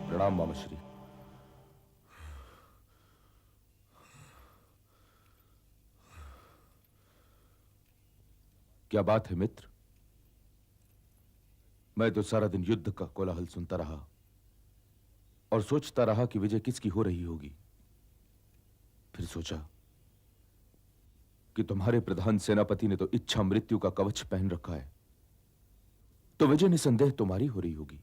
प्रणाम मामाश्री। क्या बात है मित्र? मैं तो सारा दिन युद्ध का कोलाहल सुनता रहा और सोचता रहा कि विजय किसकी हो रही होगी। फिर सोचा कि तुम्हारे प्रधान सेनापति ने तो इच्छा मृत्यु का कवच पहन रखा है, तो विजय निसंदेह तुम्हारी हो रही होगी।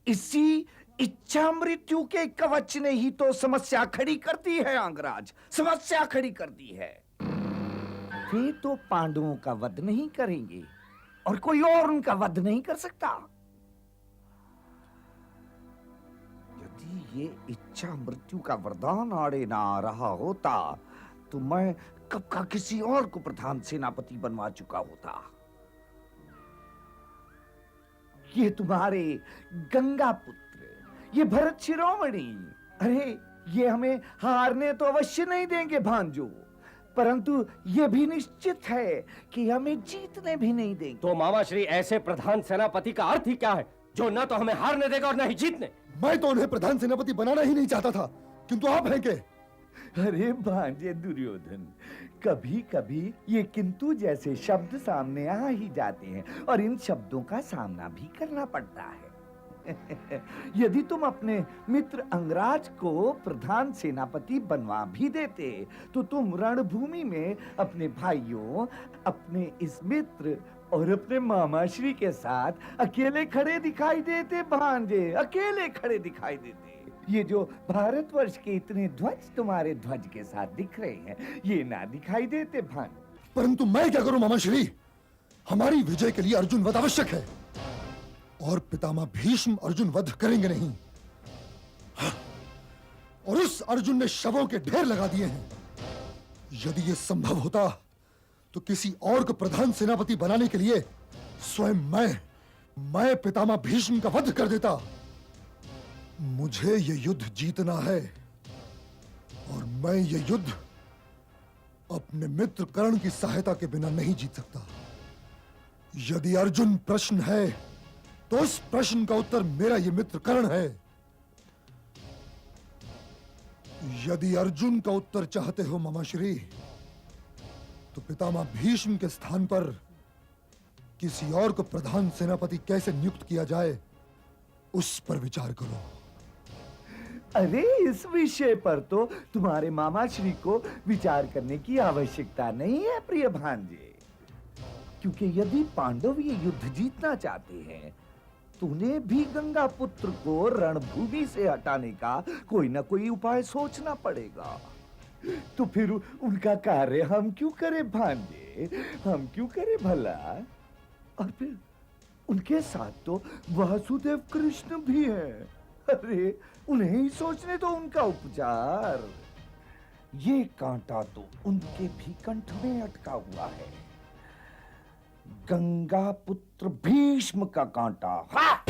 इसी इच्छा मृत्यु के कवच ने ही तो समस्या खड़ी कर दी है अंगराज, समस्या खड़ी कर दी है। वे तो पांडवों का वध नहीं करेंगे और कोई और उनका वध नहीं कर सकता। यदि ये इच्छा मृत्यु का वरदान आड़े ना आ रहा होता तो मैं कब का किसी और को प्रधान सेनापति बनवा चुका होता। ये तुम्हारे गंगा पुत्र, ये भरत शिरोमणि, अरे ये हमें हारने तो अवश्य नहीं देंगे भांजो, परंतु ये भी निश्चित है कि हमें जीतने भी नहीं देंगे। तो मामा श्री, ऐसे प्रधान सेनापति का अर्थ ही क्या है जो न तो हमें हारने देगा और न ही जीतने? मैं तो उन्हें प्रधान सेनापति बनाना ही नहीं चाहता था, किंतु आप हैं के? अरे भांजे दुर्योधन, कभी कभी ये किंतु जैसे शब्द सामने आ ही जाते हैं और इन शब्दों का सामना भी करना पड़ता है। यदि तुम अपने मित्र अंगराज को प्रधान सेनापति बनवा भी देते तो तुम रणभूमि में अपने भाइयों, अपने इस मित्र और अपने मामाश्री के साथ अकेले खड़े दिखाई देते भांजे, अकेले खड़े दिखाई देते। ये जो भारतवर्ष के इतने ध्वज तुम्हारे ध्वज के साथ दिख रहे हैं, ये ना दिखाई देते भांजे। परंतु मैं क्या करूं मामाश्री? हमारी विजय के लिए अर्जुन वध आवश्यक है और पितामह भीष्म अर्जुन वध करेंगे नहीं। हाँ, और उस अर्जुन ने शवों के ढेर लगा दिए हैं। यदि यह संभव होता तो किसी और को प्रधान सेनापति बनाने के लिए स्वयं मैं पितामह भीष्म का वध कर देता। मुझे यह युद्ध जीतना है और मैं यह युद्ध अपने मित्र कर्ण की सहायता के बिना नहीं जीत सकता। यदि अर्जुन प्रश्न है तो उस प्रश्न का उत्तर मेरा यह मित्र कर्ण है। यदि अर्जुन का उत्तर चाहते हो मामाश्री, तो पितामह भीष्म के स्थान पर किसी और को प्रधान सेनापति कैसे नियुक्त किया जाए, उस पर विचार करो। अरे इस विषय पर तो तुम्हारे मामाश्री को विचार करने की आवश्यकता नहीं है प्रिय भांजे, क्योंकि यदि पांडव ये युद्ध जीतना चाहते हैं तो उन्हें भी गंगा पुत्र को रणभूमि से हटाने का कोई ना कोई उपाय सोचना पड़ेगा। तो फिर उनका कार्य हम क्यों करें भांजे, हम क्यों करें भला? और फिर उनके साथ तो वासुदेव कृष्ण भी हैं। अरे उन्हें ही सोचने तो उनका उपचार। ये कांटा तो उनके भी कंठ में अटका हुआ है, गंगा पुत्र भीष्म का कांटा। हाँ!